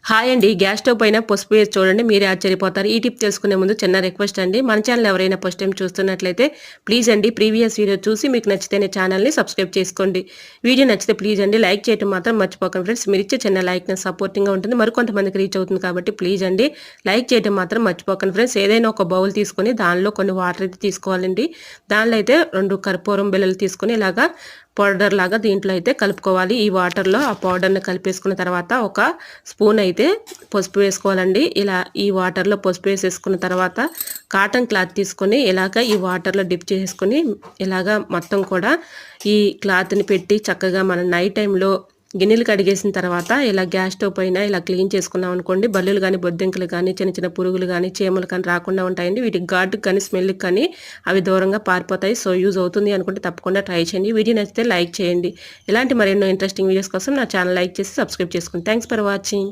Hi అండి. Gas stove పైన పసుపు వేసి చూడండి. మీరే ఆశ్చర్యపోతారు. ఈ టిప్ తెలుసుకునే ముందు చిన్న రిక్వెస్ట్ అండి. మన ఛానల్ ఎవరైనా ఫస్ట్ టైం చూస్తున్నట్లయితే ప్లీజ్ అండి ప్రీవియస్ వీడియో చూసి మీకు నచ్చితేనే ఛానల్‌ని సబ్స్క్రైబ్ చేసుకోండి. వీడియో నచ్చితే ప్లీజ్ అండి లైక్ చేయడం మాత్రం మర్చిపోకండి ఫ్రెండ్స్. మీరిచ్చే చిన్న లైక్ నాకు సపోర్టింగ్‌గా ఉంటుంది. మరికొంతమందికి రీచ్ అవుతుంది కాబట్టి ప్లీజ్ అండి లైక్ చేయడం మాత్రం మర్చిపోకండి ఫ్రెండ్స్. ఏదైనా ఒక బౌల్ తీసుకొని దానిలో కొన్ని వాటర్ అయితే తీసుకోవాలండి. దానిలో అయితే 2 కర్పూరం బిళ్ళలు తీసుకొని ఇలాగా పౌడర్ లాగా దీంట్లో అయితే కలుపుకోవాలి. ఈ వాటర్‌లో ఆ పౌడర్‌ని కలిపేసుకున్న తర్వాత ఒక స్పూన్ అయితే పసుపు వేసుకోవాలండి. ఇలా ఈ వాటర్‌లో పసుపు వేసేసుకున్న తర్వాత కాటన్ క్లాత్ తీసుకొని ఇలాగ ఈ వాటర్‌లో డిప్ చేసుకొని ఇలాగ మొత్తం కూడా ఈ క్లాత్‌ని పెట్టి చక్కగా మనం నైట్ టైంలో గిన్నెలు కడిగేసిన తర్వాత ఇలా గ్యాస్ స్టవ్ పైన ఇలా క్లీన్ చేసుకున్నాం అనుకోండి, బల్లులు కానీ బొద్దింకలు కానీ చిన్న చిన్న పురుగులు కానీ చీమలు కానీ రాకుండా ఉంటాయండి. వీటికి ఘాటుకి కానీ స్మెల్కి కానీ అవి దూరంగా పారిపోతాయి. సో యూజ్ అవుతుంది అనుకుంటే తప్పకుండా ట్రై చేయండి. వీడియో నచ్చితే లైక్ చేయండి. ఇలాంటి మరెన్నో ఇంట్రెస్టింగ్ వీడియోస్ కోసం నా ఛానల్ లైక్ చేసి సబ్స్క్రైబ్ చేసుకోండి. Thanks for watching.